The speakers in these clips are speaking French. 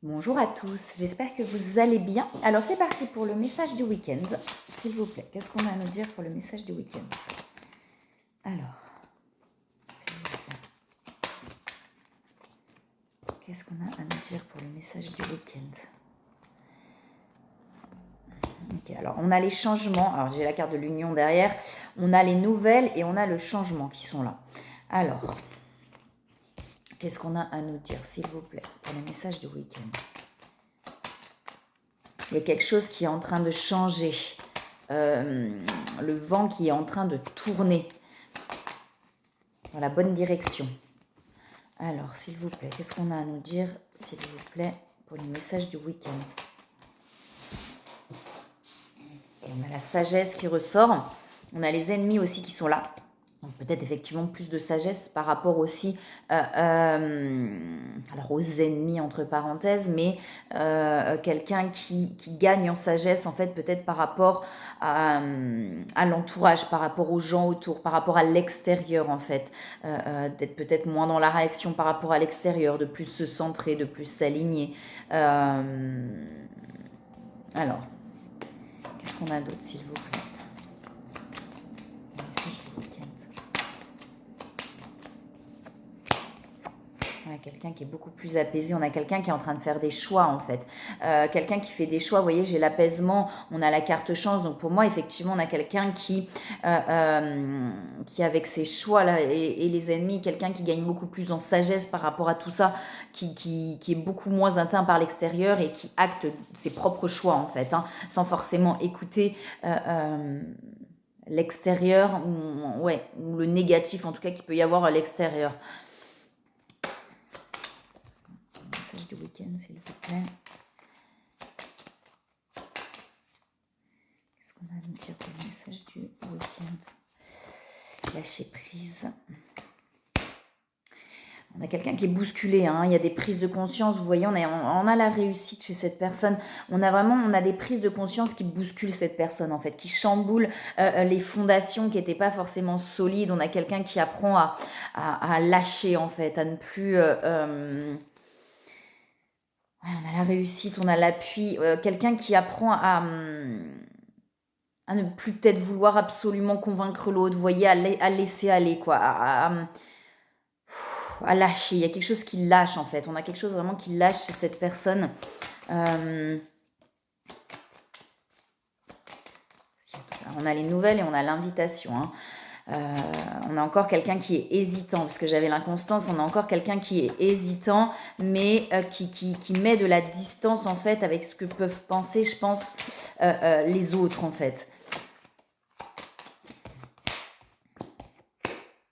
Bonjour à tous, j'espère que vous allez bien. Alors c'est parti pour le message du week-end, s'il vous plaît. Qu'est-ce qu'on a à nous dire pour le message du week-end? Alors, s'il vous plaît. Qu'est-ce qu'on a à nous dire pour le message du week-end? Ok, alors on a les changements. Alors j'ai la carte de l'union derrière. On a les nouvelles et on a le changement qui sont là. Alors, qu'est-ce qu'on a à nous dire, s'il vous plaît, pour le message du week-end? Il y a quelque chose qui est en train de changer. Le vent qui est en train de tourner dans la bonne direction. Alors, s'il vous plaît, qu'est-ce qu'on a à nous dire, s'il vous plaît, pour le message du week-end? Et on a la sagesse qui ressort. On a les ennemis aussi qui sont là. Donc peut-être effectivement plus de sagesse par rapport aussi alors aux ennemis entre parenthèses, mais quelqu'un qui gagne en sagesse en fait peut-être par rapport à l'entourage, par rapport aux gens autour, par rapport à l'extérieur en fait, d'être peut-être moins dans la réaction par rapport à l'extérieur, de plus se centrer, de plus s'aligner. Alors, qu'est-ce qu'on a d'autre s'il vous plaît? On a quelqu'un qui est beaucoup plus apaisé, on a quelqu'un qui est en train de faire des choix en fait. Quelqu'un qui fait des choix, vous voyez, j'ai l'apaisement, on a la carte chance, donc pour moi effectivement on a quelqu'un qui avec ses choix là et les ennemis, quelqu'un qui gagne beaucoup plus en sagesse par rapport à tout ça, qui est beaucoup moins atteint par l'extérieur et qui acte ses propres choix en fait, hein, sans forcément écouter l'extérieur ou le négatif en tout cas qu'il peut y avoir à l'extérieur. Message du week-end, s'il vous plaît. Qu'est-ce qu'on a à nous dire pour le message du week-end? Lâcher prise. On a quelqu'un qui est bousculé, hein. Il y a des prises de conscience, vous voyez, on a la réussite chez cette personne. On a des prises de conscience qui bousculent cette personne en fait, qui chamboulent les fondations qui n'étaient pas forcément solides. On a quelqu'un qui apprend à lâcher en fait, à ne plus... on a la réussite, on a l'appui. Quelqu'un qui apprend à ne plus peut-être vouloir absolument convaincre l'autre, vous voyez, à laisser aller, quoi, à lâcher. Il y a quelque chose qui lâche, en fait. On a quelque chose vraiment qui lâche chez cette personne. On a les nouvelles et on a l'invitation, hein. On a encore quelqu'un qui est hésitant, parce que j'avais l'inconstance, on a encore quelqu'un qui est hésitant, mais qui met de la distance en fait avec ce que peuvent penser, je pense, les autres en fait.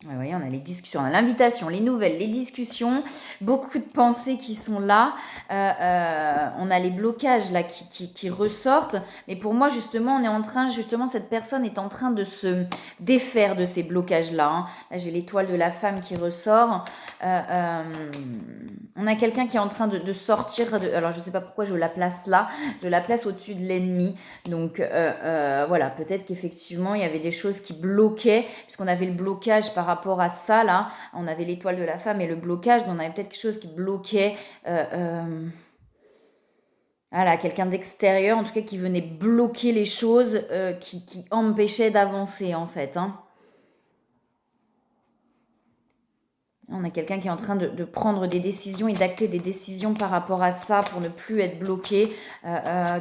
Vous voyez, on a les discussions, on a l'invitation, les nouvelles, les discussions, beaucoup de pensées qui sont là. On a les blocages là qui ressortent. Mais pour moi, justement, cette personne est en train de se défaire de ces blocages-là, hein. Là, j'ai l'étoile de la femme qui ressort. On a quelqu'un qui est en train de sortir. Alors, je ne sais pas pourquoi je la place là. Je la place au-dessus de l'ennemi. Donc, voilà, peut-être qu'effectivement, il y avait des choses qui bloquaient, puisqu'on avait le blocage par rapport à ça, là. On avait l'étoile de la femme et le blocage, mais on avait peut-être quelque chose qui bloquait... voilà, quelqu'un d'extérieur, en tout cas, qui venait bloquer les choses, qui empêchait d'avancer, en fait, hein. On a quelqu'un qui est en train de prendre des décisions et d'acter des décisions par rapport à ça pour ne plus être bloqué.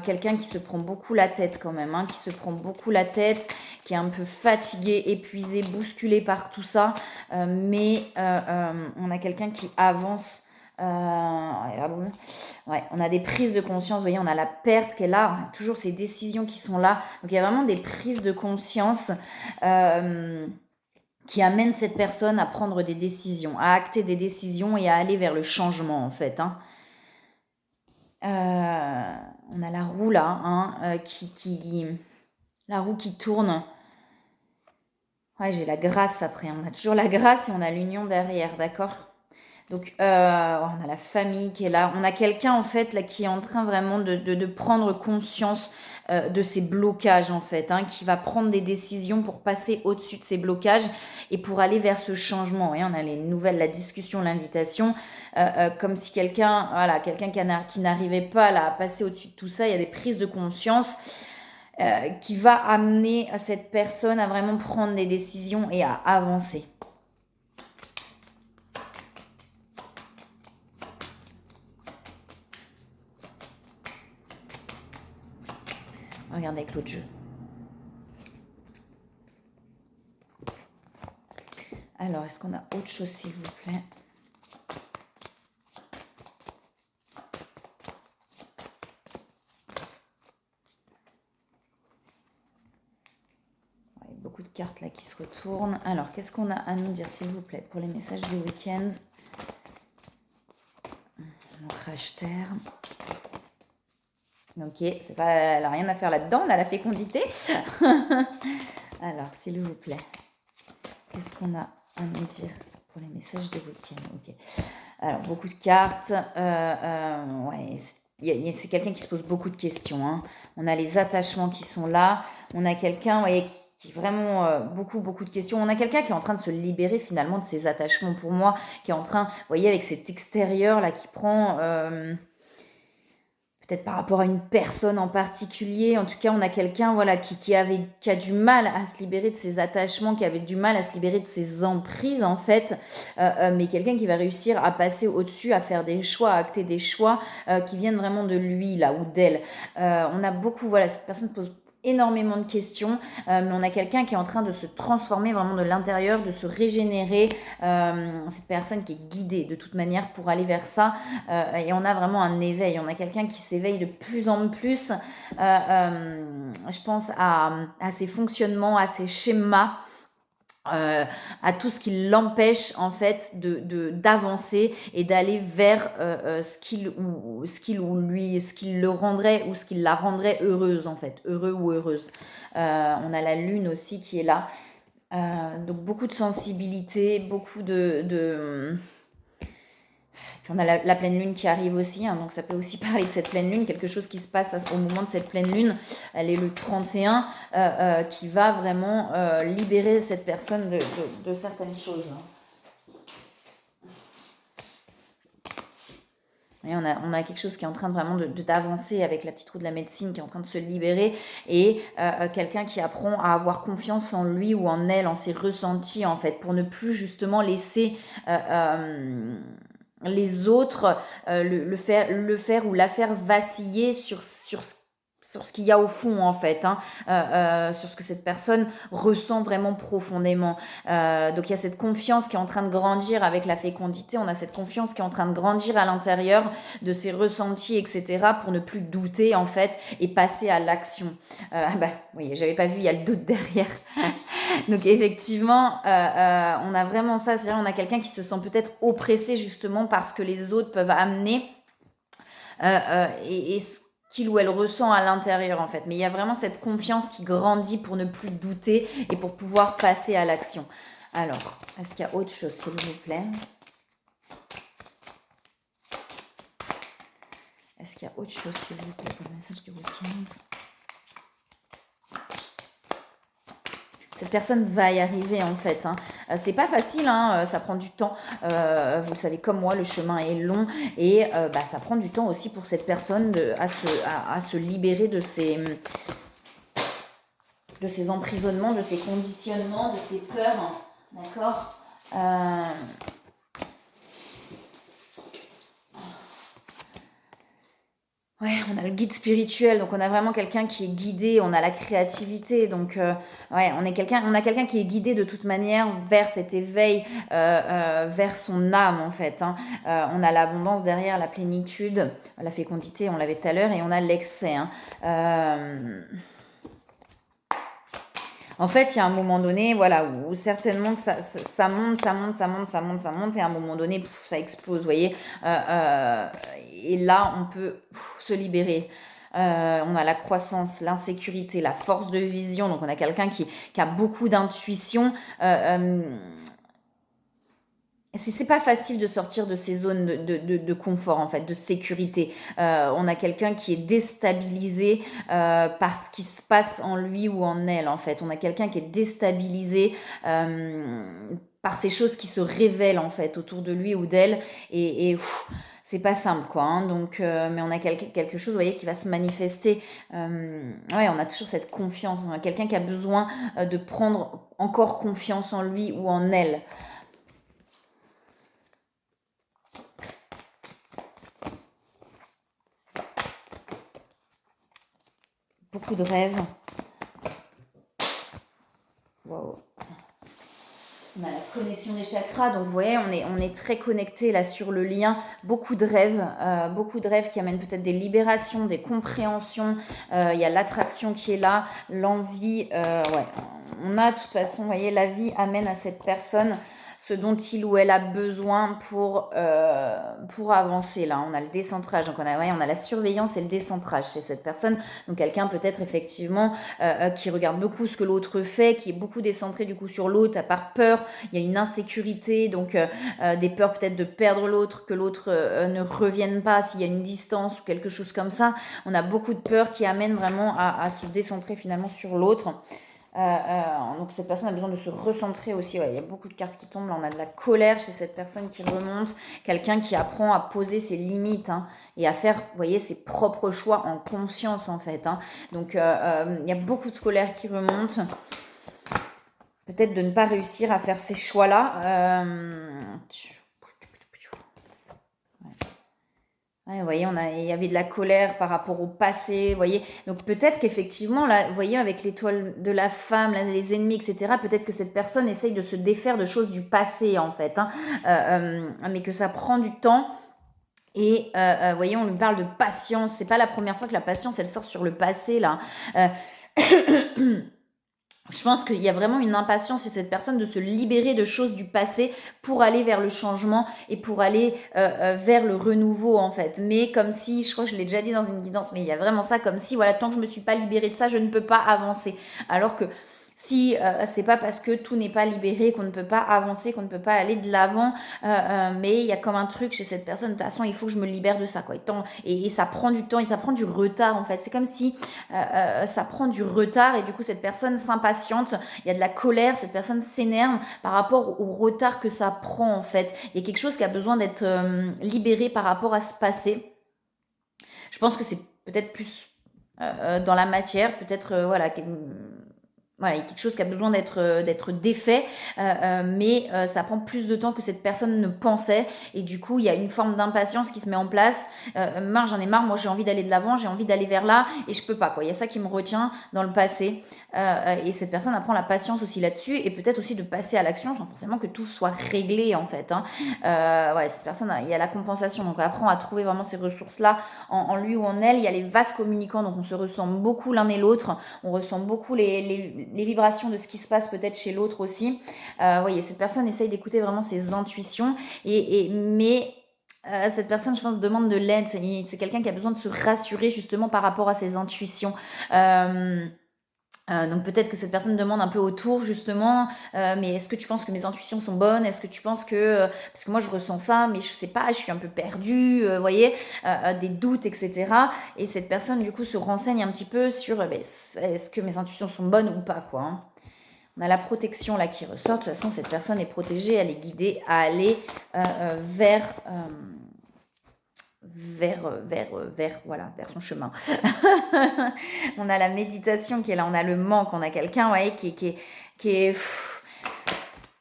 Quelqu'un qui se prend beaucoup la tête quand même, hein, qui se prend beaucoup la tête, qui est un peu fatigué, épuisé, bousculé par tout ça. Mais on a quelqu'un qui avance. Ouais, on a des prises de conscience, vous voyez, on a la perte qui est là, on a toujours ces décisions qui sont là. Donc il y a vraiment des prises de conscience qui amène cette personne à prendre des décisions, à acter des décisions et à aller vers le changement en fait, hein. On a la roue là, hein, la roue qui tourne. Ouais, j'ai la grâce après. On a toujours la grâce et on a l'union derrière, d'accord? Donc, on a la famille qui est là. On a quelqu'un, en fait, là, qui est en train vraiment de prendre conscience de ses blocages, en fait, hein, qui va prendre des décisions pour passer au-dessus de ces blocages et pour aller vers ce changement. Et on a les nouvelles, la discussion, l'invitation, comme si quelqu'un, voilà, quelqu'un qui n'arrivait pas là, à passer au-dessus de tout ça, il y a des prises de conscience qui va amener cette personne à vraiment prendre des décisions et à avancer. Regardez avec l'autre jeu. Alors, est-ce qu'on a autre chose, s'il vous plaît? Il y a beaucoup de cartes là qui se retournent. Alors, qu'est-ce qu'on a à nous dire, s'il vous plaît, pour les messages du week-end? Ancrage terre. Ok, c'est pas, elle n'a rien à faire là-dedans, on a la fécondité. Alors, s'il vous plaît, qu'est-ce qu'on a à nous dire pour les messages de week-end? Ok. Alors, beaucoup de cartes. Ouais, c'est quelqu'un qui se pose beaucoup de questions, hein. On a les attachements qui sont là. On a quelqu'un, voyez, qui vraiment beaucoup, beaucoup de questions. On a quelqu'un qui est en train de se libérer finalement de ses attachements pour moi, qui est en train, vous voyez, avec cet extérieur là qui prend... peut-être par rapport à une personne en particulier. En tout cas, on a quelqu'un voilà, qui a du mal à se libérer de ses attachements, qui avait du mal à se libérer de ses emprises, en fait. Mais quelqu'un qui va réussir à passer au-dessus, à faire des choix, à acter des choix qui viennent vraiment de lui, là, ou d'elle. On a beaucoup, voilà, cette personne pose énormément de questions, mais on a quelqu'un qui est en train de se transformer vraiment de l'intérieur, de se régénérer, cette personne qui est guidée de toute manière pour aller vers ça, et on a vraiment un éveil, on a quelqu'un qui s'éveille de plus en plus, je pense à ses fonctionnements, à ses schémas, à tout ce qui l'empêche en fait d'avancer et d'aller vers ce qui le rendrait ou ce qui la rendrait heureuse en fait, heureux ou heureuse. On a la lune aussi qui est là, donc beaucoup de sensibilité, beaucoup de puis on a la pleine lune qui arrive aussi, hein, donc ça peut aussi parler de cette pleine lune, quelque chose qui se passe au moment de cette pleine lune. Elle est le 31, qui va vraiment libérer cette personne de certaines choses. Et on a quelque chose qui est en train de vraiment d'avancer avec la petite roue de la médecine qui est en train de se libérer, et quelqu'un qui apprend à avoir confiance en lui ou en elle, en ses ressentis en fait, pour ne plus justement laisser les autres le faire ou la faire vaciller sur ce qu'il y a au fond en fait, hein, sur ce que cette personne ressent vraiment profondément. Donc il y a cette confiance qui est en train de grandir avec la fécondité, on a cette confiance qui est en train de grandir à l'intérieur de ses ressentis, etc., pour ne plus douter en fait et passer à l'action. Oui, j'avais pas vu, il y a le doute derrière. Donc effectivement, on a vraiment ça, c'est-à-dire on a quelqu'un qui se sent peut-être oppressé justement parce que les autres peuvent amener et ce qu'il ou elle ressent à l'intérieur en fait. Mais il y a vraiment cette confiance qui grandit pour ne plus douter et pour pouvoir passer à l'action. Alors, est-ce qu'il y a autre chose, s'il vous plaît? Est-ce qu'il y a autre chose, s'il vous plaît, pour le message du week-end? Cette personne va y arriver en fait, hein. C'est pas facile, hein, ça prend du temps. Vous le savez comme moi, le chemin est long et ça prend du temps aussi pour cette personne à se libérer de ses emprisonnements, de ses conditionnements, de ses peurs. D'accord. Ouais, on a le guide spirituel, donc on a vraiment quelqu'un qui est guidé, on a la créativité, donc ouais, on a quelqu'un qui est guidé de toute manière vers cet éveil, vers son âme en fait, hein. On a l'abondance derrière, la plénitude, la fécondité, on l'avait tout à l'heure, et on a l'excès, hein. En fait, il y a un moment donné, voilà, où certainement que ça monte, et à un moment donné, ça explose, vous voyez. Et là, on peut se libérer. On a la croissance, l'insécurité, la force de vision. Donc, on a quelqu'un qui a beaucoup d'intuition. c'est pas facile de sortir de ces zones de confort, en fait, de sécurité. On a quelqu'un qui est déstabilisé par ce qui se passe en lui ou en elle, en fait. On a quelqu'un qui est déstabilisé par ces choses qui se révèlent, en fait, autour de lui ou d'elle. C'est pas simple, quoi, hein. Donc, mais on a quelque chose, vous voyez, qui va se manifester. Ouais, on a toujours cette confiance. On a quelqu'un qui a besoin de prendre encore confiance en lui ou en elle. Beaucoup de rêves. Wow. On a la connexion des chakras, donc vous voyez, on est très connecté là sur le lien. Beaucoup de rêves qui amènent peut-être des libérations, des compréhensions. Il y a l'attraction qui est là, l'envie. Ouais, on a de toute façon, vous voyez, la vie amène à cette personne ce dont il ou elle a besoin pour avancer. Là, on a le décentrage, donc on a la surveillance et le décentrage chez cette personne. Donc quelqu'un peut-être effectivement qui regarde beaucoup ce que l'autre fait, qui est beaucoup décentré du coup sur l'autre, à part peur, il y a une insécurité, donc des peurs peut-être de perdre l'autre, que l'autre ne revienne pas s'il y a une distance ou quelque chose comme ça. On a beaucoup de peurs qui amènent vraiment à se décentrer finalement sur l'autre. Donc cette personne a besoin de se recentrer aussi. Ouais, il y a beaucoup de cartes qui tombent. Là, on a de la colère chez cette personne qui remonte. Quelqu'un qui apprend à poser ses limites hein, et à faire, vous voyez, ses propres choix en conscience en fait. Hein. Donc il y a beaucoup de colère qui remonte. Peut-être de ne pas réussir à faire ces choix-là. Ouais, vous voyez, il y avait de la colère par rapport au passé, vous voyez. Donc peut-être qu'effectivement, là, vous voyez, avec l'étoile de la femme, là, les ennemis, etc., peut-être que cette personne essaye de se défaire de choses du passé, en fait. Hein. Mais que ça prend du temps. Et vous voyez, on lui parle de patience. C'est pas la première fois que la patience, elle sort sur le passé, là. Je pense qu'il y a vraiment une impatience chez cette personne de se libérer de choses du passé pour aller vers le changement et pour aller vers le renouveau en fait. Mais comme si, je crois que je l'ai déjà dit dans une guidance, mais il y a vraiment ça comme si, voilà, tant que je me suis pas libérée de ça, je ne peux pas avancer. Alors que si c'est pas parce que tout n'est pas libéré qu'on ne peut pas avancer, qu'on ne peut pas aller de l'avant, mais il y a comme un truc chez cette personne, de toute façon il faut que je me libère de ça quoi. Et ça prend du temps et ça prend du retard en fait. C'est comme si ça prend du retard et du coup cette personne s'impatiente, il y a de la colère, cette personne s'énerve par rapport au retard que ça prend en fait. Il y a quelque chose qui a besoin d'être libéré par rapport à ce passé. Je pense que c'est peut-être plus dans la matière, peut-être voilà voilà, il y a quelque chose qui a besoin d'être défait, mais ça prend plus de temps que cette personne ne pensait, et du coup, il y a une forme d'impatience qui se met en place. J'en ai marre, moi j'ai envie d'aller de l'avant, j'ai envie d'aller vers là, et je peux pas, quoi. Il y a ça qui me retient dans le passé, et cette personne apprend la patience aussi là-dessus, et peut-être aussi de passer à l'action, sans forcément que tout soit réglé, en fait. Hein. Ouais, cette personne, il y a la compensation, donc elle apprend à trouver vraiment ces ressources-là en lui ou en elle. Il y a les vases communicants, donc on se ressemble beaucoup l'un et l'autre, on ressent beaucoup les vibrations de ce qui se passe peut-être chez l'autre aussi. Voyez, cette personne essaye d'écouter vraiment ses intuitions, mais cette personne, je pense, demande de l'aide. C'est quelqu'un qui a besoin de se rassurer justement par rapport à ses intuitions. Donc peut-être que cette personne demande un peu autour justement, mais est-ce que tu penses que mes intuitions sont bonnes? Est-ce que tu penses que parce que moi je ressens ça, mais je sais pas, je suis un peu perdue, voyez, des doutes, etc. Et cette personne du coup se renseigne un petit peu sur est-ce que mes intuitions sont bonnes ou pas quoi. Hein. On a la protection là qui ressort. De toute façon, cette personne est protégée, elle est guidée à aller vers son chemin. On a la méditation qui est là, on a le manque, on a quelqu'un ouais, qui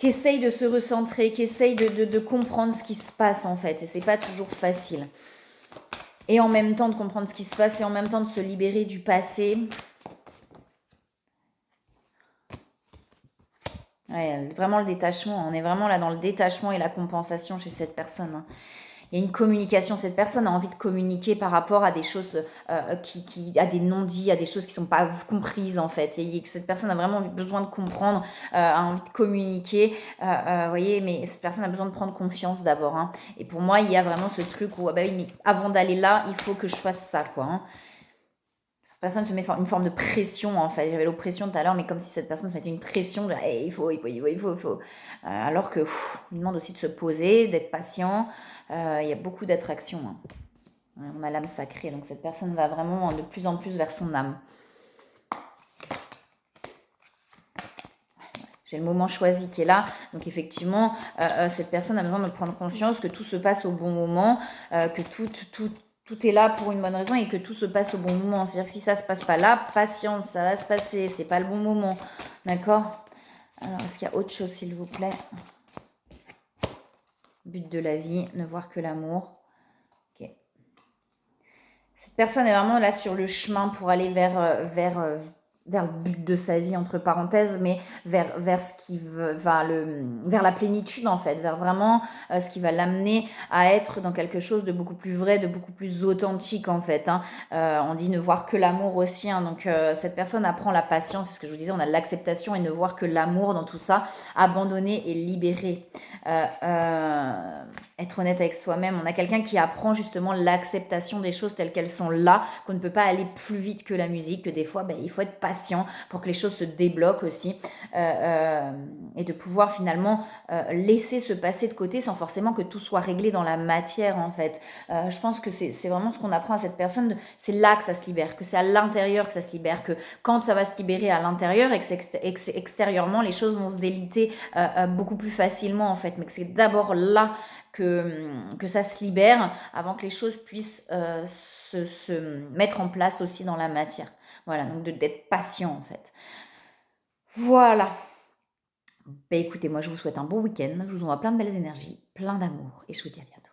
essaye de se recentrer, qui essaye de comprendre ce qui se passe en fait, et c'est pas toujours facile. Et en même temps de comprendre ce qui se passe, et en même temps de se libérer du passé. Ouais, vraiment le détachement, on est vraiment là dans le détachement et la compensation chez cette personne. Hein. Il y a une communication, cette personne a envie de communiquer par rapport à des choses à des non-dits, à des choses qui ne sont pas comprises en fait. Et cette personne a vraiment besoin de comprendre, a envie de communiquer, vous voyez, mais cette personne a besoin de prendre confiance d'abord. Hein. Et pour moi, il y a vraiment ce truc où, ah bah oui, mais avant d'aller là, il faut que je fasse ça, quoi. Hein. personne se met une forme de pression, en fait. J'avais l'oppression tout à l'heure, mais comme si cette personne se mettait une pression, genre, hey, il faut. Alors que, il demande aussi de se poser, d'être patient. Il y a beaucoup d'attraction, hein. On a l'âme sacrée, donc cette personne va vraiment de plus en plus vers son âme. J'ai le moment choisi qui est là. Donc effectivement, cette personne a besoin de prendre conscience que tout se passe au bon moment, que tout est là pour une bonne raison et que tout se passe au bon moment. C'est-à-dire que si ça se passe pas là, patience, ça va se passer, c'est pas le bon moment. D'accord? Alors, est-ce qu'il y a autre chose, s'il vous plaît? But de la vie, ne voir que l'amour. Ok. Cette personne est vraiment là sur le chemin pour aller vers le but de sa vie, entre parenthèses, mais vers ce qui vers la plénitude, en fait, vers vraiment ce qui va l'amener à être dans quelque chose de beaucoup plus vrai, de beaucoup plus authentique, en fait, hein. On dit ne voir que l'amour aussi, hein. Donc cette personne apprend la patience, c'est ce que je vous disais, on a l'acceptation et ne voir que l'amour dans tout ça, abandonner et libérer. Être honnête avec soi-même, on a quelqu'un qui apprend justement l'acceptation des choses telles qu'elles sont là, qu'on ne peut pas aller plus vite que la musique, que des fois il faut être patient pour que les choses se débloquent aussi, et de pouvoir finalement laisser se passer de côté sans forcément que tout soit réglé dans la matière, en fait. Je pense que c'est vraiment ce qu'on apprend à cette personne, c'est là que ça se libère, que c'est à l'intérieur que ça se libère, que quand ça va se libérer à l'intérieur et que extérieurement les choses vont se déliter beaucoup plus facilement, en fait, mais que c'est d'abord là que ça se libère avant que les choses puissent se mettre en place aussi dans la matière. Voilà, donc d'être patient, en fait. Voilà. Ben écoutez, moi je vous souhaite un bon week-end, je vous envoie plein de belles énergies, plein d'amour et je vous dis à bientôt.